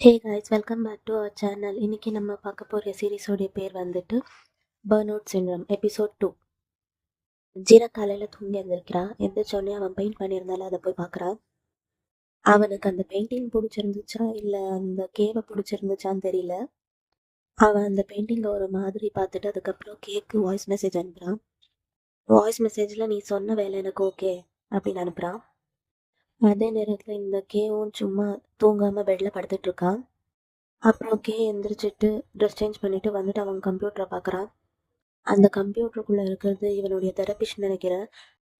Hey guys, welcome back to our channel. இன்னைக்கு நம்ம பார்க்க போகிற சீரிஸோடைய பேர் வந்துட்டு burn out syndrome episode 2. Jeera காலையில் தூங்கி எழுந்திருக்கிறான். எந்திரிச்சோடனே அவன் பெயிண்ட் பண்ணியிருந்தாலும் அதை போய் பார்க்குறான். அவனுக்கு அந்த பெயிண்டிங் பிடிச்சிருந்துச்சா இல்லை அந்த கேவை பிடிச்சிருந்துச்சான்னு தெரியல. அவன் அந்த பெயிண்டிங்கை ஒரு மாதிரி பார்த்துட்டு அதுக்கப்புறம் கேக்கு வாய்ஸ் மெசேஜ் அனுப்புகிறான். வாய்ஸ் மெசேஜில் நீ சொன்ன வேலை எனக்கு ஓகே அப்படின்னு அனுப்புகிறான். அதே நேரத்தில் இந்த கேவும் சும்மா தூங்காமல் பெட்டில் படுத்துட்டு இருக்கான். அப்புறம் எந்திரிச்சிட்டு ட்ரெஸ் சேஞ்ச் பண்ணிட்டு வந்துட்டு அவன் கம்ப்யூட்டரை பார்க்குறான். அந்த கம்ப்யூட்டருக்குள்ளே இருக்கிறது இவனுடைய தெரபிஸ்ட் நினைக்கிறேன்.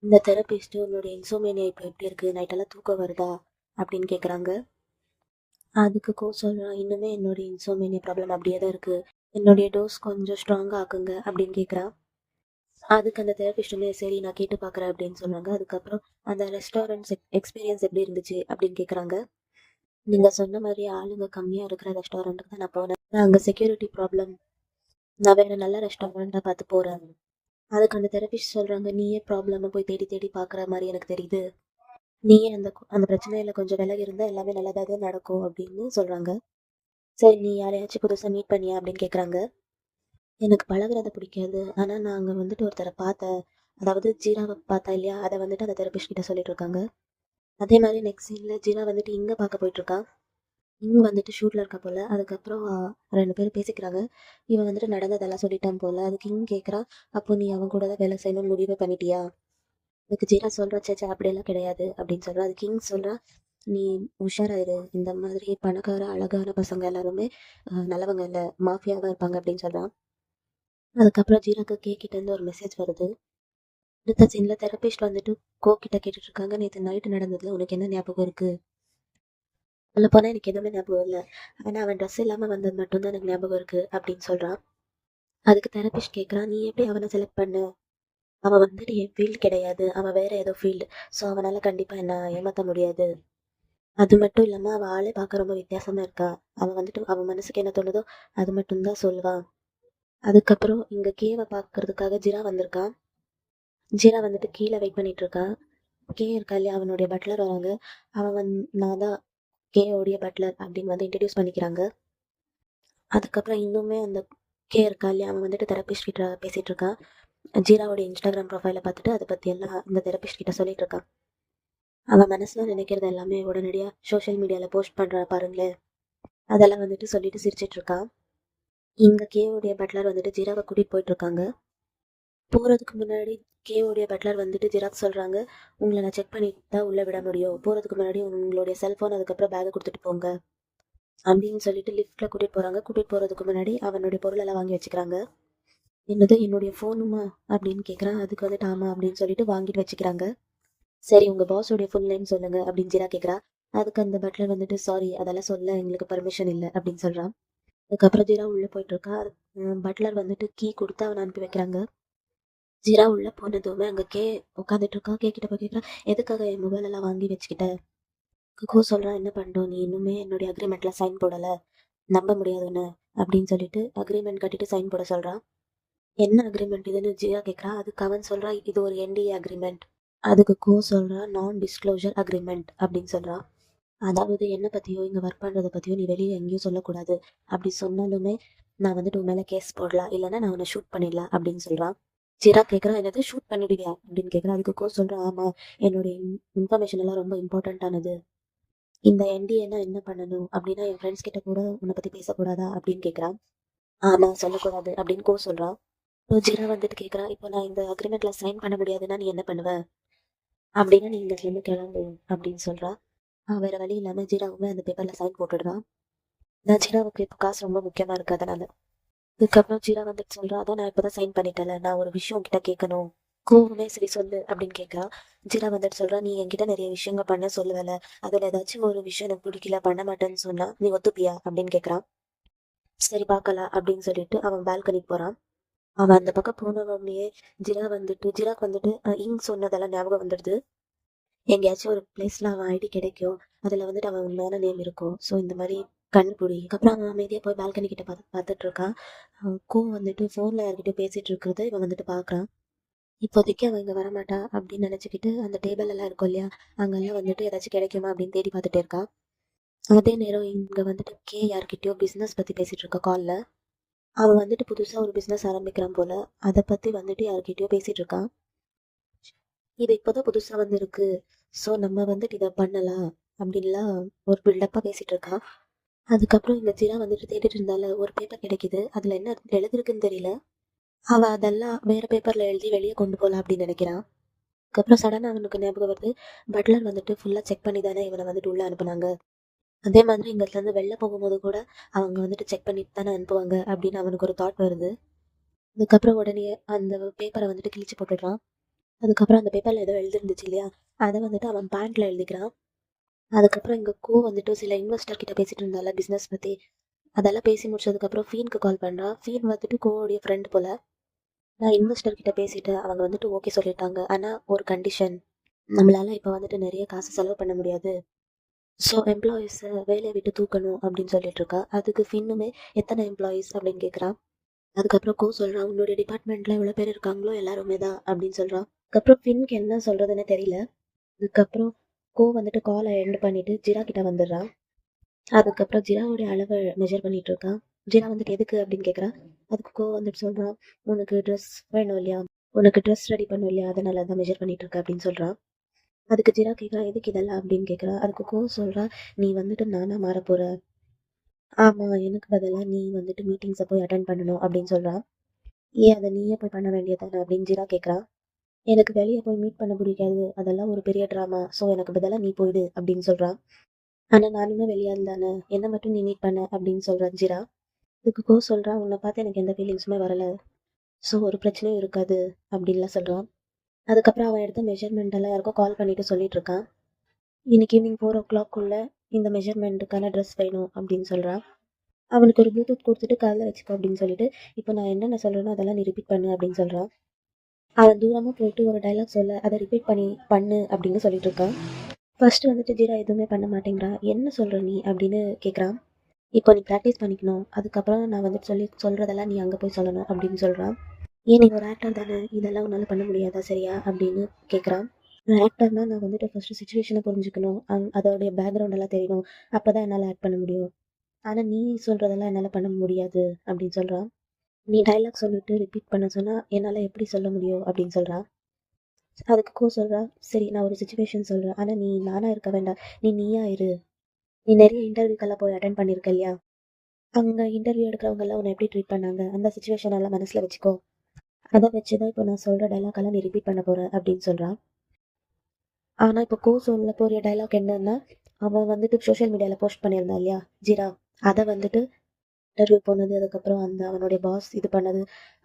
இந்த தெரபிஸ்ட் உன்னுடைய இன்சோமேனியா இப்போ எப்படி இருக்குது, நைட்டெல்லாம் தூக்கம் வருதா அப்படின்னு கேட்குறாங்க. அதுக்கு சொல்கிறான், இன்னுமே என்னுடைய இன்சோமேனியா ப்ராப்ளம் அப்படியே தான் இருக்குது, என்னுடைய டோஸ் கொஞ்சம் ஸ்ட்ராங்காக ஆக்குங்க அப்படின்னு கேட்குறான். அதுக்கு அந்த தெரபிஸ்ட்டுமே சரி நான் கேட்டு பார்க்குறேன் அப்படின்னு சொன்னாங்க. அதுக்கப்புறம் அந்த ரெஸ்டாரண்ட் எக்ஸ்பீரியன்ஸ் எப்படி இருந்துச்சு அப்படின்னு கேட்குறாங்க. நீங்கள் சொன்ன மாதிரி ஆளுங்க கம்மியாக இருக்கிற ரெஸ்டாரண்ட்டுக்கு தான் நான் போனேன். அங்கே செக்யூரிட்டி ப்ராப்ளம், நான் வேறு நல்ல ரெஸ்டாரண்ட்டாக பார்த்து போகிறேன். அதுக்கு அந்த தெரபிஸ்ட் சொல்கிறாங்க, நீயே ப்ராப்ளமை போய் தேடி தேடி பார்க்குற மாதிரி எனக்கு தெரியுது, நீயே அந்த அந்த பிரச்சனையில் கொஞ்சம் விலகி இருந்தால் எல்லாமே நல்லதாக நடக்கும் அப்படின்னு சொல்கிறாங்க. சரி நீ யாரையாச்சும் புதுசாக மீட் பண்ணியா அப்படின்னு கேட்குறாங்க. எனக்கு பழகுறத பிடிக்காது, ஆனால் நான் அங்கே வந்துட்டு ஒருத்தரை பார்த்தேன், அதாவது ஜீராவை பார்த்தா இல்லையா, அதை வந்துட்டு அந்த தெரபிஸ்ட் கிட்ட சொல்லிட்டு இருக்காங்க. அதே மாதிரி நெக்ஸ்ட் சீனில் ஜீரா வந்துட்டு இங்கே பார்க்க போயிட்டுருக்கா. இங்கே வந்துட்டு ஷூட்டில் இருக்கா போல். அதுக்கப்புறம் ரெண்டு பேரும் பேசிக்கிறாங்க. இவன் வந்துட்டு நடந்ததெல்லாம் சொல்லிட்டான் போல். அதுக்கு இங்கே கேட்குறா, அப்போ நீ அவன் கூட தான் வேலை செய்யணும்னு முடிவே பண்ணிட்டியா? அதுக்கு ஜீரா சொல்கிறா, சேச்சா அப்படியெல்லாம் கிடையாது அப்படின்னு சொல்கிறா. அது கிங் சொல்கிறா, நீ உஷாராயிரு, இந்த மாதிரி பணக்கார அழகான பசங்க எல்லாருமே நல்லவங்க இல்லை, மாஃபியாவாக இருப்பாங்க அப்படின்னு சொல்கிறான். அதுக்கப்புறம் ஜீராக்கு கிட்டேருந்து ஒரு மெசேஜ் வருது. அடுத்த சீனில் தெரபிஸ்ட் வந்துட்டு கிட்ட கேட்டுட்டு இருக்காங்க, நேற்று நைட்டு நடந்ததுல உனக்கு என்ன ஞாபகம் இருக்குது? சொல்ல போனால் எனக்கு எதுவுமே ஞாபகம் இல்லை, ஆனால் அவன் ட்ரெஸ் இல்லாமல் வந்தது மட்டும்தான் எனக்கு ஞாபகம் இருக்குது அப்படின்னு சொல்கிறான். அதுக்கு தெரபிஸ்ட் கேட்குறான், நீ எப்படி அவனை செலக்ட் பண்ண? அவன் வந்துட்டு என் ஃபீல்டு கிடையாது, அவன் வேற ஏதோ ஃபீல்டு, ஸோ அவனால் கண்டிப்பாக என்ன ஏமாற்ற முடியாது. அது மட்டும் இல்லாமல் அவள் ஆளே பார்க்க ரொம்ப வித்தியாசமாக இருக்கா. அவன் வந்துட்டு அவன் மனசுக்கு என்ன தோணுதோ அது மட்டும்தான் சொல்லுவான். அதுக்கப்புறம் இங்கே கேவை பார்க்கறதுக்காக ஜீரா வந்திருக்கான். ஜீரா வந்துட்டு கீழே வெயிட் பண்ணிட்டு இருக்கான். இருக்கா இல்லையா, அவனுடைய பட்லர் வராங்க. அவன் நான் தான் கேயோடைய பட்லர் அப்படின்னு வந்து இன்ட்ரடியூஸ் பண்ணிக்கிறாங்க. அதுக்கப்புறம் இன்னுமே அந்த இருக்கா இல்லையா, அவன் வந்துட்டு தெரபிஸ்ட் கிட்ட பேசிகிட்டு இருக்கான். ஜீராவோட இன்ஸ்டாகிராம் ப்ரொஃபைலை பார்த்துட்டு அதை பற்றி எல்லாம் இந்த தெரபிஸ்ட் கிட்ட சொல்லிட்டு இருக்கான். அவன் மனசில் நினைக்கிறது எல்லாமே உடனடியாக சோஷியல் மீடியாவில் போஸ்ட் பண்ணுறா பாருங்களேன், அதெல்லாம் வந்துட்டு சொல்லிட்டு சிரிச்சிட்டு இருக்கான். இங்கே கேவோடைய பட்லர் வந்துட்டு ஜீராவை கூட்டிகிட்டு போயிட்டு இருக்காங்க. போகிறதுக்கு முன்னாடி கேவோடைய பட்லர் வந்துட்டு ஜிராக் சொல்கிறாங்க, உங்களை நான் செக் பண்ணிட்டு தான் உள்ளே விட முடியும், போகிறதுக்கு முன்னாடி உங்களுடைய செல்ஃபோன் அதுக்கப்புறம் பேக்கை கொடுத்துட்டு போங்க அப்படின்னு சொல்லிட்டு லிஃப்ட்டில் கூட்டிகிட்டு போகிறாங்க. கூட்டிகிட்டு போகிறதுக்கு முன்னாடி அவனுடைய பொருளெல்லாம் வாங்கி வச்சுக்கிறாங்க. என்னது என்னுடைய ஃபோனுமா அப்படின்னு கேட்குறான். அதுக்கு வந்துட்டு ஆமாம் அப்படின்னு சொல்லிட்டு வாங்கிட்டு வச்சுக்கிறாங்க. சரி உங்கள் பாஸோடைய ஃபுல் நேம் சொல்லுங்க அப்படின்னு ஜீரா கேட்குறா. அதுக்கு அந்த பட்லர் வந்துட்டு சாரி அதெல்லாம் சொல்ல எங்களுக்கு பர்மிஷன் இல்லை அப்படின்னு சொல்கிறான். அதுக்கப்புறம் ஜீரா உள்ளே போயிட்டு இருக்கா. பட்லர் வந்துட்டு கீ கொடுத்து அவனை அனுப்பி வைக்கிறாங்க. ஜீரா உள்ளே போனதுமே அங்கே உட்காந்துட்டு இருக்கா. கிட்ட போய் கேட்குறான், எதுக்காக என் மொபைல் எல்லாம் வாங்கி வச்சுக்கிட்ட? சொல்கிறான், என்ன பண்ணுறோம், நீ இன்னுமே என்னுடைய அக்ரிமெண்ட்டில் சைன் போடலை, நம்ப முடியாதுன்னு அப்படின்னு சொல்லிட்டு அக்ரிமெண்ட் கட்டிட்டு சைன் போட சொல்கிறான். என்ன அக்ரிமெண்ட் இதுன்னு ஜீரா கேட்குறா. அதுக்கு அவன் சொல்கிறான், இது ஒரு என்டிஏ அக்ரிமெண்ட். அதுக்கு சொல்கிறான், நான் டிஸ்க்ளோஷர் அக்ரிமெண்ட் அப்படின்னு சொல்கிறான். அதாவது என்னை பற்றியோ இங்கே ஒர்க் பண்ணுறதை பற்றியோ நீ வெளியே எங்கேயும் சொல்லக்கூடாது, அப்படி சொன்னாலுமே நான் வந்துட்டு உன் மேலே கேஸ் போடலாம், இல்லைன்னா நான் உன்னை ஷூட் பண்ணிடலாம் அப்படின்னு சொல்கிறான். ஜீரா கேட்குறான், என்னது ஷூட் பண்ணிடுவியா அப்படின்னு கேட்குறான். அதுக்கு சொல்கிறான், ஆமாம் என்னுடைய இன்ஃபர்மேஷன் எல்லாம் ரொம்ப இம்பார்ட்டண்ட்டானது, இந்த என்டிஏனா என்ன பண்ணணும் அப்படின்னா என் ஃப்ரெண்ட்ஸ் கிட்ட கூட உன்னை பற்றி பேசக்கூடாதா அப்படின்னு கேட்குறான். ஆமாம் சொல்லக்கூடாது அப்படின்னு சொல்கிறான். ஜீரா வந்துட்டு கேட்குறான், இப்போ நான் இந்த அக்ரிமெண்ட்டில் சைன் பண்ண முடியாதுன்னா நீ என்ன பண்ணுவ அப்படின்னா நீ இங்கேருந்து கிளம்பு அப்படின்னு சொல்கிறான். வேறு வழி இல்லாமல் ஜீராவுமே அந்த பேப்பரில் சைன் போட்டுடுறான். நான் ஜீராவுக்கு இப்போ காசு ரொம்ப முக்கியமாக இருக்குது அதனால். அதுக்கப்புறம் ஜீரா வந்துட்டு சொல்கிறா, அதான் நான் இப்போ தான் சைன் பண்ணிட்டேன்ல, நான் ஒரு விஷயம் உங்ககிட்ட கேட்கணும். கோவமே சரி சொல்லு அப்படின்னு கேட்குறா. ஜீரா வந்துட்டு சொல்கிறா, நீ என்கிட்ட நிறைய விஷயங்கள் பண்ண சொல்லுவல, அதில் ஏதாச்சும் ஒரு விஷயம் எனக்கு பிடிக்கல பண்ண மாட்டேன்னு சொன்னால் நீ ஒத்துப்பியா அப்படின்னு கேட்குறான். சரி பார்க்கலாம் அப்படின்னு சொல்லிட்டு அவன் பால்கனிக்கு போகிறான். அவன் அந்த பக்கம் போனவனையே ஜீராக்கு வந்துட்டு இங் சொன்னதெல்லாம் ஞாபகம் வந்துடுது. எங்கேயாச்சும் ஒரு பிளேஸில் அவன் ஐடி கிடைக்கும், அதில் வந்துட்டு அவன் உண்மையான நேம் இருக்கும், ஸோ இந்த மாதிரி கண்டுபிடி. அப்புறம் அவன் அமைதியாக போய் பால்கனி கிட்ட பார்த்துட்டு இருக்கான். வந்துட்டு ஃபோனில் யார்கிட்ட பேசிகிட்டு இருக்கிறத இவன் வந்துட்டு பார்க்குறான். இப்போதைக்கு அவன் இங்கே வரமாட்டா அப்படின்னு நினச்சிக்கிட்டு அந்த டேபிள் எல்லாம் இருக்கும் இல்லையா, அங்கெல்லாம் வந்துட்டு ஏதாச்சும் கிடைக்குமா அப்படின்னு தேடி பார்த்துட்டே இருக்கான். அதே நேரம் இங்கே வந்துட்டு யார்கிட்டயோ பிஸ்னஸ் பற்றி பேசிகிட்டு இருக்க காலில். அவன் வந்துட்டு புதுசாக ஒரு பிஸ்னஸ் ஆரம்பிக்கிறான் போல். அதை பற்றி வந்துட்டு யார்கிட்டயோ பேசிகிட்டு இருக்கான். இது இப்போதான் புதுசாக வந்திருக்கு, ஸோ நம்ம வந்துட்டு இதை பண்ணலாம் அப்படின்லாம் ஒரு பில்டப்பாக பேசிகிட்டு இருக்கான். அதுக்கப்புறம் இந்த ஜீரா வந்துட்டு தேடிட்டு இருந்தால ஒரு பேப்பர் கிடைக்குது. அதில் என்ன எழுதிருக்குன்னு தெரியல. அவள் அதெல்லாம் வேறு பேப்பரில் எழுதி வெளியே கொண்டு போகலாம் அப்படின்னு நினைக்கிறான். அதுக்கப்புறம் சடனாக அவனுக்கு ஞாபகம் வருது, பட்லர் வந்துட்டு ஃபுல்லாக செக் பண்ணி தானே இவனை வந்துட்டு உள்ளே அனுப்புனாங்க. அதே மாதிரி இங்கேருந்து வெளில போகும்போது கூட அவங்க வந்துட்டு செக் பண்ணிட்டு தானே அனுப்புவாங்க அப்படின்னு அவனுக்கு ஒரு தாட் வருது. அதுக்கப்புறம் உடனே அந்த பேப்பரை வந்துட்டு கிழிச்சு போட்டுடுறான். அதுக்கப்புறம் அந்த பேப்பரில் ஏதோ எழுதிருந்துச்சு இல்லையா, அதை வந்துட்டு அவன் பேண்ட்டில் எழுதிக்கிறான். அதுக்கப்புறம் இங்கே வந்துட்டு சில இன்வெஸ்டர் கிட்ட பேசிட்டு இருந்தால பிஸ்னஸ் பற்றி. அதெல்லாம் பேசி முடிச்சதுக்கப்புறம் ஃபீனுக்கு கால் பண்ணுறான். ஃபீன் வந்துட்டு கோவுடைய ஃப்ரெண்ட் போல். நான் இன்வெஸ்டர் கிட்ட பேசிட்டு அவங்க வந்துட்டு ஓகே சொல்லிட்டாங்க, ஆனால் ஒரு கண்டிஷன், நம்மளால இப்போ வந்துட்டு நிறைய காசு செலவு பண்ண முடியாது, ஸோ எம்ப்ளாயீஸை வேலையை விட்டு தூக்கணும் அப்படின்னு சொல்லிட்டு இருக்கா. அதுக்கு ஃபின்னுமே எத்தனை எம்ப்ளாயீஸ் அப்படின்னு கேட்குறான். அதுக்கப்புறம் சொல்கிறான், உன்னுடைய டிபார்ட்மெண்ட்டில் எவ்வளோ பேர் இருக்காங்களோ எல்லாருமே தான் அப்படின்னு சொல்கிறான். அதுக்கப்புறம் ஃபின்க்கு என்ன சொல்கிறதுன்னு தெரியல. அதுக்கப்புறம் வந்துட்டு காலை எண்ட் பண்ணிட்டு ஜிரா கிட்ட வந்துடுறான். அதுக்கப்புறம் ஜிராவுடைய அளவை மெஷர் பண்ணிட்டு இருக்கான். ஜிரா வந்துட்டு எதுக்கு அப்படின்னு கேட்குறான். அதுக்கு வந்துட்டு சொல்கிறான், உனக்கு ட்ரெஸ் வேணும் இல்லையா, உனக்கு ட்ரெஸ் ரெடி பண்ணும் இல்லையா, அதனால தான் மெஷர் பண்ணிட்டு இருக்க அப்படின்னு சொல்கிறான். அதுக்கு ஜிரா கேட்குறா, எதுக்கு இதெல்லாம் அப்படின்னு கேட்குறா. அதுக்கு சொல்கிறா, நீ வந்துட்டு நானா மாற போகிற, ஆமாம் எனக்கு பதிலாக நீ வந்துட்டு மீட்டிங்ஸை போய் அட்டன் பண்ணணும் அப்படின்னு சொல்கிறான். ஏன் அதை நீயே போய் பண்ண வேண்டியதானே அப்படின்னு ஜிரா கேட்குறா. எனக்கு வெளியே போய் மீட் பண்ண பிடிக்காது, அதெல்லாம் ஒரு பெரிய ட்ராமா, ஸோ எனக்கு பதிலாக நீ போயிடு அப்படின்னு சொல்கிறான். ஆனால் நானுமே வெளியே இருந்தானே, என்ன மட்டும் நீ மீட் பண்ண அப்படின்னு சொல்கிறான் ஜிரா. இதுக்கு சொல்கிறான், உன்னை பார்த்து எனக்கு எந்த ஃபீலிங்ஸுமே வரலை, ஸோ ஒரு பிரச்சனையும் இருக்காது அப்படின்லாம் சொல்கிறான். அதுக்கப்புறம் அவன் எடுத்த மெஷர்மெண்ட் எல்லாம் யாருக்கோ கால் பண்ணிட்டு சொல்லிட்டு இருக்கான். இன்னைக்கு ஈவினிங் 4 o'clock இந்த மெஷர்மெண்ட்டுக்கான ட்ரெஸ் வேணும் அப்படின்னு சொல்கிறான். அவனுக்கு ஒரு ப்ளூடூத் கொடுத்துட்டு காதில் வச்சுக்கோ அப்படின்னு சொல்லிட்டு, இப்போ நான் என்னென்ன சொல்கிறேனோ அதெல்லாம் நீ ரிப்பீட் பண்ணு அப்படின்னு சொல்கிறான். அவன் தூரமாக போயிட்டு ஒரு டைலாக் சொல்ல, அதை ரிப்பீட் பண்ணு அப்படின்னு சொல்லிட்டு இருக்கான். ஃபர்ஸ்ட் வந்துட்டு ஜீரா எதுவுமே பண்ண மாட்டேங்கிறா. என்ன சொல்கிற நீ அப்படின்னு கேட்குறான். இப்போ நீ ப்ராக்டிஸ் பண்ணிக்கணும், அதுக்கப்புறம் நான் வந்துட்டு சொல்கிறதெல்லாம் நீ அங்கே போய் சொல்லணும் அப்படின்னு சொல்கிறான். ஏன் நீ ஒரு ஆக்டர் தானே, இதெல்லாம் உன்னால் பண்ண முடியாதா சரியா அப்படின்னு கேட்குறான். ஆக்டர்னால் நான் வந்துட்டு ஃபஸ்ட்டு சுச்சுவேஷனை புரிஞ்சுக்கணும், அதோடைய பேக்ரவுண்ட் எல்லாம் தெரியணும், அப்போ தான் என்னால் ஆக்ட் பண்ண முடியும். ஆனால் நீ சொல்கிறதெல்லாம் என்னால் பண்ண முடியாது அப்படின்னு சொல்கிறான். நீ டைலாக் சொல்லிட்டு ரிப்பீட் பண்ண சொன்னால் என்னால் எப்படி சொல்ல முடியும் அப்படின்னு சொல்கிறான். அதுக்கு சொல்கிறா, சரி நான் ஒரு சுச்சுவேஷன் சொல்கிறேன், ஆனால் நீ நானாக இருக்க வேண்டாம், நீ நீயா இரு. நீ நிறைய இன்டர்வியூக்கெல்லாம் போய் அட்டன் பண்ணியிருக்க இல்லையா, அங்கே இன்டர்வியூ எடுக்கிறவங்கெல்லாம் உன்னை எப்படி ட்ரீட் பண்ணாங்க, அந்த சுச்சுவேஷன் எல்லாம் மனசில் வச்சுக்கோ, அதை வச்சு தான் இப்போ நான் சொல்கிற டைலாக்கெல்லாம் நீ ரிப்பீட் பண்ண போகிற அப்படின்னு சொல்கிறான். ஆனால் இப்போ சொல்ல போகிற டைலாக் என்னன்னா, அவன் வந்துட்டு சோஷியல் மீடியாவில் போஸ்ட் பண்ணியிருந்தான் இல்லையா ஜீரா, அதை வந்துட்டு இன்டர்வியூ போனது, அதுக்கப்புறம் அந்த அவனுடைய பாஸ் இது பண்ணது,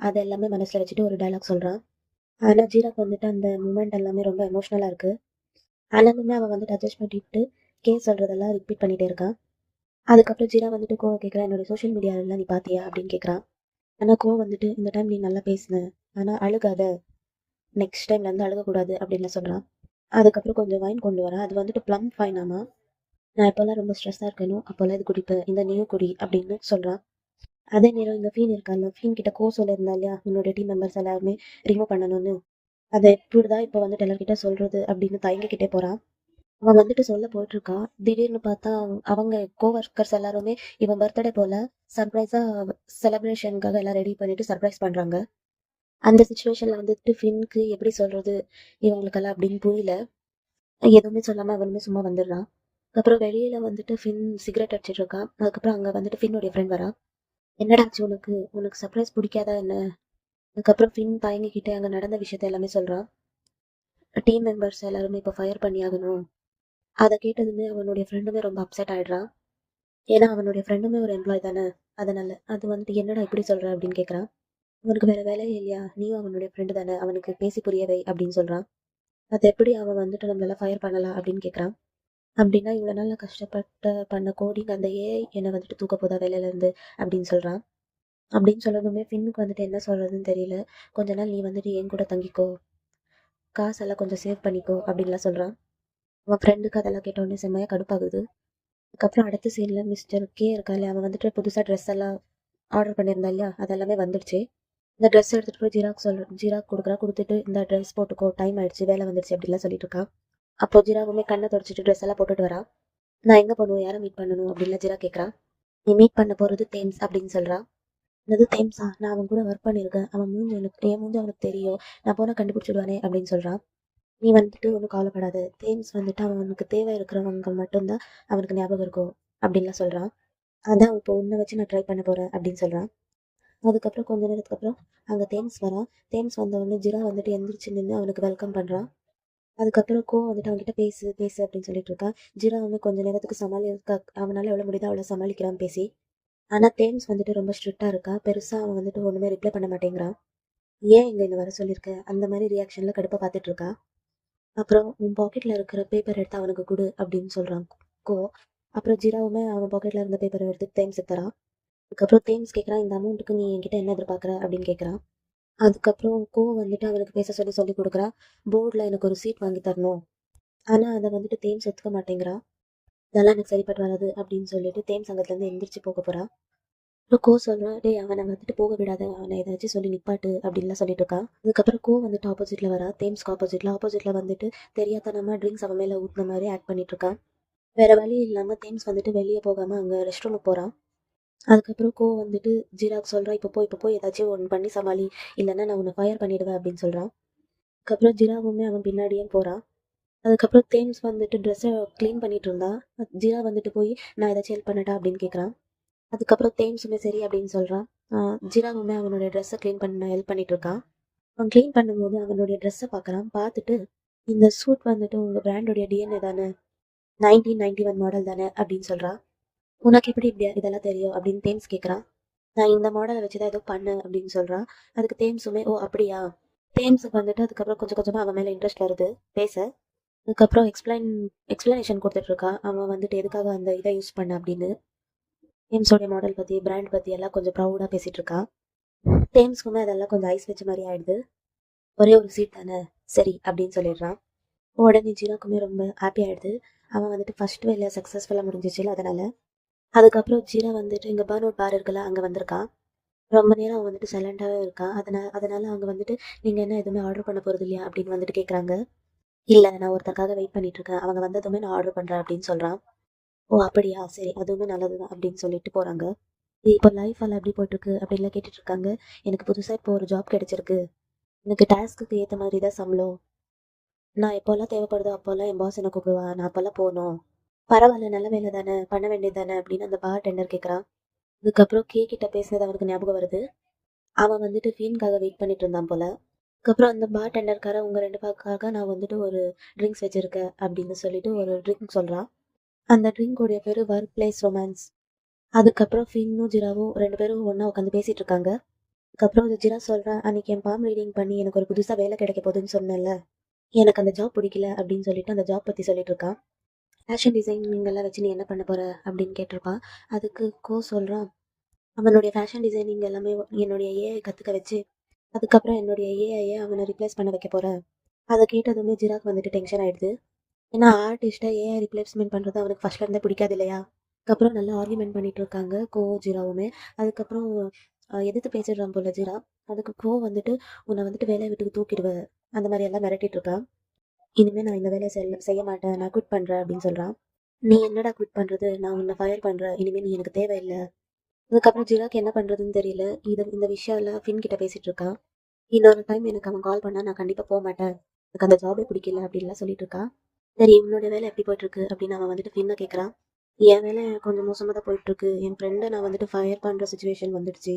அதை எல்லாமே மனசில் வச்சுட்டு ஒரு டைலாக் சொல்கிறான். ஆனால் ஜீராக்கு வந்துட்டு அந்த மூமெண்ட் எல்லாமே ரொம்ப எமோஷ்னலாக இருக்குது. ஆனாலுமே அவன் வந்துட்டு அட்ஜஸ்ட் பண்ணிட்டு சொல்கிறதெல்லாம் ரிப்பீட் பண்ணிகிட்டே இருக்கான். அதுக்கப்புறம் ஜீரா வந்துட்டு கேட்குறான், என்னுடைய சோஷியல் மீடியாவெல்லாம் நீ பார்த்தியா அப்படின்னு கேட்குறான். ஆனால் வந்துட்டு இந்த டைம் நீ நல்லா பேசுன, ஆனால் அழுகாத, நெக்ஸ்ட் டைம்லேருந்து அழுகக்கூடாது அப்படின்னு சொல்கிறான். அதுக்கப்புறம் கொஞ்சம் வைன் கொண்டு வரேன், அது வந்துட்டு ப்ளம் ஃபைனாமா, நான் இப்போல்லாம் ரொம்ப ஸ்ட்ரெஸ்ஸாக இருக்கணும், அப்போல்லாம் இது குடிப்பேன், இந்த நியூ குடி அப்படின்னு சொல்கிறான். அதே நேரம் இங்கே ஃபீன் இருக்காங்க, ஃபீன் கிட்ட சொல்லியிருந்தா இல்லையா உன்னோட டீம் மெம்பர்ஸ் எல்லாருமே ரிமூவ் பண்ணணும்னு, அதை எப்படி தான் இப்போ வந்துட்டு எல்லார்கிட்ட சொல்கிறது அப்படின்னு தயங்கிக்கிட்டே போகிறான். அவன் வந்துட்டு சொல்ல போயிட்டுருக்கான். திடீர்னு பார்த்தா அவங்க கோவர்க்கர்ஸ் எல்லாருமே இவன் பர்த்டே போல் சர்ப்ரைஸாக செலிப்ரேஷனுக்காக எல்லாம் ரெடி பண்ணிட்டு சர்ப்ரைஸ் பண்ணுறாங்க. அந்த சுச்சுவேஷனில் வந்துட்டு ஃபின்க்கு எப்படி சொல்கிறது இவங்களுக்கெல்லாம் அப்படின்னு புரியல. எதுவுமே சொல்லாமல் அவனுமே சும்மா வந்துடுறான். அதுக்கப்புறம் வெளியில் வந்துட்டு ஃபின் சிகரெட் அடிச்சிட்டு இருக்கான். அதுக்கப்புறம் அங்கே வந்துட்டு ஃபின்னுடைய ஃப்ரெண்ட் வரான். என்னடாச்சு உனக்கு சர்ப்ரைஸ் பிடிக்காதா என்ன? அதுக்கப்புறம் ஃபின் தயங்கிக்கிட்டே அங்கே நடந்த விஷயத்த எல்லாமே சொல்கிறான். டீம் மெம்பர்ஸ் எல்லாருமே இப்போ ஃபயர் பண்ணி ஆகணும். அதை கேட்டதுமே அவனுடைய ஃப்ரெண்டுமே ரொம்ப அப்செட் ஆகிடுறான். ஏன்னா அவனுடைய ஃப்ரெண்டுமே ஒரு எம்ப்ளாய் தானே, அதனால அது வந்துட்டு என்னடா இப்படி சொல்கிற அப்படின்னு கேட்குறான். அவனுக்கு வேறு வேலையே இல்லையா, நீயும் அவனுடைய ஃப்ரெண்டு தானே, அவனுக்கு பேசி புரியவை அப்படின்னு சொல்கிறான். அது எப்படி அவன் வந்துட்டு நம்மளெல்லாம் ஃபயர் பண்ணலாம் அப்படின்னு கேட்குறான். அப்படின்னா இவ்வளோ நாள் நான் கஷ்டப்பட்டு பண்ண கோடிங் அந்த ஏஐ என்னை வந்துட்டு தூக்க போதா வேலையிலேருந்து அப்படின்னு சொல்கிறான். அப்படின்னு சொல்லணுமே ஃபின்னுக்கு வந்துட்டு என்ன சொல்கிறதுன்னு தெரியல. கொஞ்ச நாள் நீ வந்துட்டு என் கூட தங்கிக்கோ, காசெல்லாம் கொஞ்சம் சேவ் பண்ணிக்கோ அப்படின்லாம் சொல்கிறான். அவன் ஃப்ரெண்டுக்கு அதெல்லாம் கேட்டோடனே செம்மையாக கடுப்பாகுது. அதுக்கப்புறம் அடுத்த சீனில் மிஸ்டர் இருக்கா இல்லையா, அவன் வந்துட்டு புதுசாக ட்ரெஸ் எல்லாம் ஆர்டர் பண்ணியிருந்தா இல்லையா, அதெல்லாமே வந்துடுச்சு. இந்த ட்ரெஸ் எடுத்துகிட்டு போய் ஜீராக் கொடுத்துட்டு இந்த ட்ரெஸ் போட்டுக்கோ, டைம் ஆயிடுச்சு, வேலை வந்துடுச்சு அப்படிலாம் சொல்லிட்டு இருக்கான். அப்போ ஜீராவுமே கண்ணை தொடச்சிட்டு ட்ரெஸ் எல்லாம் போட்டுட்டு வரா. நான் எங்கே போகணும், யாரை மீட் பண்ணணும் அப்படின்லாம் ஜீரா கேட்குறான். நீ மீட் பண்ண போகிறது தேம்ஸ் அப்படின்னு சொல்கிறான். அது தேம்ஸா, நான் அவன் கூட ஒர்க் பண்ணியிருக்கேன், அவன் மூஞ்சி எனக்கு என் மூஞ்சி அவனுக்கு தெரியும், நான் போனால் கண்டுபிடிச்சிடுவானே அப்படின்னு சொல்கிறான். நீ வந்துட்டு ஒன்றும் கவலைப்படாத, தேம்ஸ் வந்துட்டு அவனுக்கு தேவை இருக்கிறவங்க மட்டும்தான் அவனுக்கு ஞாபகம் இருக்கும் அப்படின்லாம் சொல்கிறான். அதான் இப்போ உன்னை வச்சு நான் ட்ரை பண்ண போகிறேன் அப்படின்னு சொல்கிறான். அதுக்கப்புறம் கொஞ்ச நேரத்துக்கு அப்புறம் அங்கே தேம்ஸ் வரான். தேம்ஸ் வந்தவொடனே ஜிரா வந்துட்டு எந்திரிச்சு நின்று அவனுக்கு வெல்கம் பண்ணுறான். அதுக்கப்புறம் வந்துட்டு அவன்கிட்ட பேசு பேசு அப்படின்னு சொல்லிட்டு இருக்கான். ஜிரா வந்து கொஞ்ச நேரத்துக்கு அவனால எவ்வளோ முடியுதோ அவ்வளோ சமாளிக்கிறான் பேசி. ஆனால் தேம்ஸ் வந்துட்டு ரொம்ப ஸ்ட்ரிக்டாக இருக்கா. பெருசாக அவன் வந்துட்டு ஒன்றுமே ரிப்ளை பண்ண மாட்டேங்கிறான். ஏன் இங்கே என்ன வர சொல்லியிருக்க அந்த மாதிரி ரியாக்ஷனில் கடுப்பாக பார்த்துட்டு இருக்கா. அப்புறம் உன் பாக்கெட்டில் இருக்கிற பேப்பர் எடுத்து அவனுக்கு கொடு அப்படின்னு சொல்கிறான் கோ. அப்புறம் ஜிராவுமே அவன் பாக்கெட்டில் இருந்த பேப்பரை எடுத்து தேம்ஸ் தரான். அதுக்கப்புறம் தேம்ஸ் கேட்குறான், இந்த அமௌண்ட்டுக்கு நீ என்கிட்ட என்ன எதிர்பார்க்குற அப்படின்னு கேட்குறான். அதுக்கப்புறம் வந்துட்டு அவனுக்கு பேச சொல்லி கொடுக்குறா. போர்டில் எனக்கு ஒரு சீட் வாங்கி தரணும், ஆனால் அதை வந்துட்டு தேம்ஸ் ஒத்துக்க மாட்டேங்கிறா. இதெல்லாம் எனக்கு சரிப்பட்டு வராது அப்படின்னு சொல்லிட்டு தேம்ஸ் அங்கத்துலேருந்து எந்திரிச்சு போக போகிறா. அப்புறம் சொல்கிறான், டேய் அவனை வந்துட்டு போக விடாத, அவனை ஏதாச்சும் சொல்லி நிப்பாட்டு அப்படின்லாம் சொல்லிட்டு இருக்கா. அதுக்கப்புறம் வந்துட்டு ஆப்போசிட்டில் வரா. தேம்ஸ்க்கு ஆப்போசிட்டில் வந்துட்டு தெரியாதனமா ட்ரிங்க்ஸ் அவன் மேலே ஊற்றின மாதிரி ஆக்ட் பண்ணிட்டு இருக்கான். வேற வழி இல்லாமல் தேம்ஸ் வந்துட்டு வெளியே போகாமல் அங்கே ரெஸ்ட் ரூமுக்கு போகிறான். அதுக்கப்புறம் வந்துட்டு ஜீராக் சொல்கிறான், இப்போ போய் ஏதாச்சும் ஒன்று பண்ணி சமாளி, இல்லைன்னா நான் உன்னை ஃபயர் பண்ணிடுவேன் அப்படின்னு சொல்கிறான். அதுக்கப்புறம் ஜீராவுமே அவன் பின்னாடியே போகிறான். அதுக்கப்புறம் தேம்ஸ் வந்துட்டு ட்ரெஸ்ஸை க்ளீன் பண்ணிட்டு இருந்தா. ஜீரா வந்துட்டு போய் நான் ஏதாச்சும் ஹெல்ப் பண்ணட்டா அப்படின்னு கேட்குறான். அதுக்கப்புறம் தேம்ஸுமே சரி அப்படின்னு சொல்கிறான். ஜீராவுமே அவனுடைய ட்ரெஸ்ஸை க்ளீன் பண்ண ஹெல்ப் பண்ணிட்டு இருக்கான். அவன் க்ளீன் பண்ணும்போது அவனுடைய ட்ரெஸ்ஸை பார்க்குறான். பார்த்துட்டு இந்த சூட் வந்துட்டு உங்கள் பிராண்டோடைய டிஎன்ஏ தானே, 1991 மாடல் தானே அப்படின்னு சொல்கிறான். உனக்கு எப்படி இப்படியா இதெல்லாம் தெரியும் அப்படின்னு தேம்ஸ் கேட்குறான். நான் இந்த மாடலை வச்சு தான் ஏதோ பண்ணேன் அப்படின்னு சொல்கிறான். அதுக்கு தேம்ஸுமே ஓ அப்படியா. தேம்ஸுக்கு வந்துட்டு அதுக்கப்புறம் கொஞ்சம் கொஞ்சமாக அவன் மேலே இன்ட்ரெஸ்ட் வருது பேச. அதுக்கப்புறம் எக்ஸ்பிளனேஷன் கொடுத்துட்ருக்கா, அவன் வந்துட்டு எதுக்காக அந்த இதை யூஸ் பண்ண அப்படின்னு. தேம்ஸோடைய மாடல் பற்றி பிராண்ட் பற்றி எல்லாம் கொஞ்சம் ப்ரௌடாக பேசிகிட்டு இருக்கா. தேம்ஸ்க்குமே அதெல்லாம் கொஞ்சம் ஐஸ் வச்ச மாதிரி ஆயிடுது. ஒரே ஒரு சீட் தானே சரி அப்படின்னு சொல்லிடுறான். உடனே ஜீராக்குமே ரொம்ப ஹாப்பி ஆகிடுது. அவன் வந்துட்டு ஃபர்ஸ்ட் வேலை சக்ஸஸ்ஃபுல்லாக முடிஞ்சிச்சுல அதனால். அதுக்கப்புறம் ஜீரா வந்துட்டு இங்கே பர்ன் அவுட் பார் இருக்குல்ல அங்கே வந்திருக்கான். ரொம்ப நேரம் அவன் வந்துட்டு சைலண்டாகவே இருக்கான். அதனால அவங்க வந்துட்டு நீங்கள் என்ன எதுவுமே ஆர்டர் பண்ண போகிறது இல்லையா அப்படின்னு வந்துட்டு கேட்குறாங்க. இல்லை, நான் ஒருத்தருக்காக வெயிட் பண்ணிட்டு இருக்கேன், அவங்க வந்ததுமே நான் ஆர்டர் பண்ணுறேன் அப்படின்னு சொல்கிறான். ஓ அப்படியா, சரி அதுவுமே நல்லது தான் அப்படின்னு சொல்லிட்டு போகிறாங்க. இப்போ லைஃப் எல்லாம் எப்படி போயிட்டுருக்கு அப்படின்லாம் கேட்டுட்டு இருக்காங்க. எனக்கு புதுசாக இப்போ ஒரு ஜாப் கிடைச்சிருக்கு, எனக்கு டாஸ்க்கு ஏற்ற மாதிரி தான் சம்பளம், நான் எப்போல்லாம் தேவைப்படுதோ அப்போல்லாம் என் பாஸ் என்ன கூப்பிடுவா, நான் அப்போல்லாம் போகணும். பரவாயில்ல, நல்ல வேலை தானே, பண்ண வேண்டியது தானே அப்படின்னு அந்த பார் டெண்டர் கேட்குறான். அதுக்கப்புறம் கிட்ட பேசினது அவனுக்கு ஞாபகம் வருது. அவன் வந்துட்டு ஃபீன்காக வெயிட் பண்ணிட்டு இருந்தான் போல. அதுக்கப்புறம் அந்த பார் டெண்டர்கார உங்கள் 2 பேருக்காக நான் வந்துட்டு ஒரு ட்ரிங்க்ஸ் வச்சுருக்கேன் அப்படின்னு சொல்லிட்டு ஒரு ட்ரிங்க் சொல்கிறான். அந்த ட்ரிங்க்கோடைய பேர் ஒர்க் பிளேஸ் ரொமான்ஸ். அதுக்கப்புறம் ஃபின்னும் ஜிராவும் 2 பேரும் ஒன்றா உட்காந்து பேசிகிட்டு இருக்காங்க. அதுக்கப்புறம் ஜிரா சொல்கிறான், அன்றைக்கி என் பாம் ரீடிங் பண்ணி எனக்கு ஒரு புதுசாக வேலை கிடைக்க போகுதுன்னு சொன்னேன்ல, எனக்கு அந்த ஜாப் பிடிக்கல அப்படின்னு சொல்லிட்டு அந்த ஜாப் பற்றி சொல்லிட்டு இருக்கான். ஃபேஷன் டிசைனிங் எல்லாம் வச்சு நீ என்ன பண்ண போகிற அப்படின்னு கேட்டிருப்பான். அதுக்கு சொல்கிறான், அவனுடைய ஃபேஷன் டிசைனிங் எல்லாமே என்னுடைய ஏஐ கற்றுக்க வச்சு அதுக்கப்புறம் என்னுடைய ஏஐயை அவனை ரிப்ளேஸ் பண்ண வைக்க போகிறேன். அதை கேட்டதுமே ஜிராக் வந்துட்டு டென்ஷன் ஆகிடுது. ஏன்னா ஆர்டிஸ்ட்டை ஏஐ ரிப்ளேஸ்மெண்ட் பண்ணுறது அவனுக்கு ஃபஸ்ட்லேருந்தே பிடிக்காது இல்லையா. அதுக்கப்புறம் நல்லா ஆர்கியூமெண்ட் பண்ணிட்டு இருக்காங்க ஜீராவுமே. அதுக்கப்புறம் எதிர்த்து பேசிடுறான் போல ஜீரா. அதுக்கு வந்துட்டு உன்னை வந்துட்டு வேலையை விட்டு தூக்கிடுவேன் அந்த மாதிரி எல்லாம் மிரட்டிட்டு இருக்கான். இனிமேல் நான் இந்த வேலையை செய்ய மாட்டேன், நான் குவிட் பண்ணுறேன் அப்படின்னு சொல்கிறான். நீ என்னடா குவிட் பண்ணுறது, நான் உன்னை ஃபயர் பண்ணுறேன், இனிமேல் நீ எனக்கு தேவையில்லை. அதுக்கப்புறம் ஜிராக்கு என்ன பண்ணுறதுன்னு தெரியல. இந்த விஷயம்லாம் ஃபின் கிட்ட பேசிகிட்டு இருக்கான். இன்னொரு டைம் எனக்கு அவன் கால் பண்ணால் நான் கண்டிப்பாக போக மாட்டேன், எனக்கு அந்த ஜாபே பிடிக்கல அப்படின்லாம் சொல்லிட்டு இருக்கான். சரி உன்னோட வேலை எப்படி போயிட்டுருக்கு அப்படின்னு அவன் வந்துட்டு ஃபின்னை கேட்குறான். என் வேலை கொஞ்சம் மோசமாக தான் போயிட்டுருக்கு, என் ஃப்ரெண்டை நான் வந்துட்டு ஃபயர் பண்ணுற சுச்சுவேஷன் வந்துடுச்சு,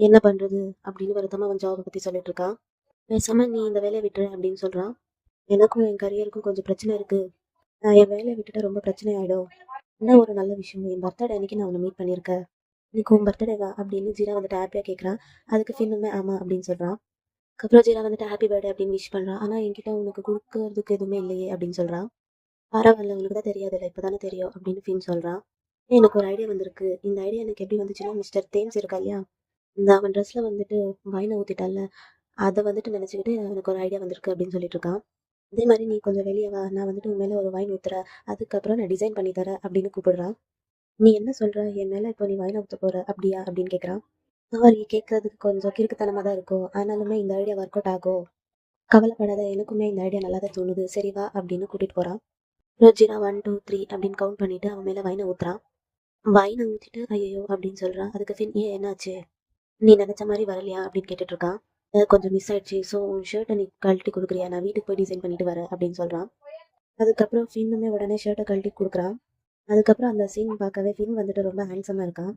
என்ன பண்ணுறது அப்படின்னு வருத்தமாக அவன் ஜாபை பற்றி சொல்லிட்டு இருக்கான். பேசாமல் நீ இந்த வேலையை விட்டுரு அப்படின்னு சொல்கிறான். எனக்கும் என் கரியருக்கும் கொஞ்சம் பிரச்சனை இருக்குது, நான் என் வேலையை விட்டுட்டு ரொம்ப பிரச்சனை ஆகிடும். என்ன ஒரு நல்ல விஷயம், என் பர்த்டே அன்னைக்கு நான் உன்னை மீட் பண்ணியிருக்கேன், இன்னைக்கு உன் பர்த்டேவா அப்படின்னு ஜீரா வந்துட்டு ஹாப்பியாக கேட்குறான். அதுக்கு ஃபின்னுமே ஆமாம் அப்படின்னு சொல்கிறான். அதுக்கப்புறம் ஜீரா வந்துட்டு ஹாப்பி பர்த்டே அப்படின்னு விஷ் பண்ணுறான். ஆனால் என்கிட்ட உனக்கு கொடுக்கறதுக்கு எதுவுமே இல்லையே அப்படின்னு சொல்கிறான். பரவாயில்ல, உனக்கு தான் தெரியாதுல்ல, இப்போ தானே தெரியும் அப்படின்னு ஃபின் சொல்கிறான். எனக்கு ஒரு ஐடியா வந்திருக்கு, இந்த ஐடியா எனக்கு எப்படி வந்துச்சுன்னா, மிஸ்டர் தேம்ஸ் இருக்கா இல்லையா, இந்த அவன் ட்ரெஸ்ஸில் வந்துட்டு வைனை ஊற்றிட்டால, அதை வந்துட்டு நினச்சிக்கிட்டு எனக்கு ஒரு ஐடியா வந்திருக்கு அப்படின்னு சொல்லிட்டு இருக்கான். அதே மாதிரி நீ கொஞ்சம் வெளியே வா, நான் வந்துட்டு உன் மேலே ஒரு வைன் ஊற்றுறேன், அதுக்கப்புறம் நான் டிசைன் பண்ணி தரேன் அப்படின்னு கூப்பிடுறான். நீ என்ன சொல்கிற, என் மேலே இப்போ நீ வைனை ஊற்ற போகிற அப்படியா அப்படின்னு கேட்குறான். சாரி, கேட்கறதுக்கு கொஞ்சம் கிறுக்குத்தனமாக தான் இருக்கும், ஆனாலுமே இந்த ஐடியா ஒர்க் அவுட் ஆகும், கவலைப்படாத, எனக்குமே இந்த ஐடியா நல்லா தான் தோணுது, சரி வா அப்படின்னு கூட்டிகிட்டு போகிறான். அப்புறம் ஜீரா 1 2 3 அப்படின்னு கவுண்ட் பண்ணிட்டு அவன் மேலே வைனை ஊத்துறான். வைனை ஊற்றிட்டு ஐயோ அப்படின்னு சொல்கிறான். அதுக்கு ஃபின் ஏன் என்னாச்சு, நீ நினச்ச மாதிரி வரலையா அப்படின்னு கேட்டுட்டு இருக்கான். கொஞ்சம் மிஸ் ஆயிடுச்சு, ஸோ உன் ஷர்ட்டை நீ கழட்டி கொடுக்குறியா, நான் வீட்டுக்கு போய் டிசைன் பண்ணிட்டு வரேன் அப்படின்னு சொல்கிறான். அதுக்கப்புறம் ஃபின்னுமே உடனே ஷர்ட்டை கழட்டி கொடுக்குறான். அதுக்கப்புறம் அந்த சீன் பார்க்கவே ஃபின் வந்துட்டு ரொம்ப ஹேண்ட்ஸமாக இருக்கான்.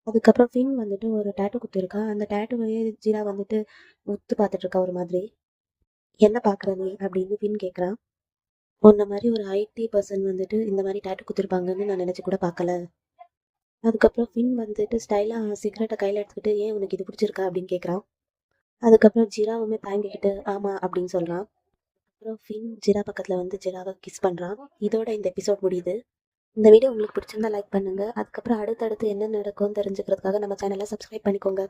அதுக்கப்புறம் ஃபின் வந்துட்டு ஒரு டேட்டு குத்திருக்கான். அந்த டேட்டுவையே ஜீரா வந்துட்டு உத்து பார்த்துட்டு இருக்கா ஒரு மாதிரி. என்ன பார்க்குற நீ அப்படின்னு ஃபின் கேட்குறான். உன்ன மாதிரி ஒரு ஐடி பர்சன் வந்துட்டு இந்த மாதிரி டேட்டு குத்திருப்பாங்கன்னு நான் நினச்சி கூட பார்க்கல. அதுக்கப்புறம் ஃபின் வந்துட்டு ஸ்டைலாக சிகரெட்டை கையில் எடுத்துக்கிட்டு ஏன் உனக்கு இது பிடிச்சிருக்கா அப்படின்னு கேட்குறான். அதுக்கப்புறம் ஜிராவுமே தாங்கிக்கிட்டு ஆமாம் அப்படின்னு சொல்கிறான். அப்புறம் ஃபின் ஜிரா பக்கத்தில் வந்து ஜிராவை கிஸ் பண்ணுறான். இதோட இந்த எபிசோட் முடியுது. இந்த வீடியோ உங்களுக்கு பிடிச்சிருந்தா லைக் பண்ணுங்கள். அதுக்கப்புறம் அடுத்தடுத்து என்ன நடக்கும்னு தெரிஞ்சுக்கிறதுக்காக நம்ம சேனலை சப்ஸ்கிரைப் பண்ணிக்கோங்க.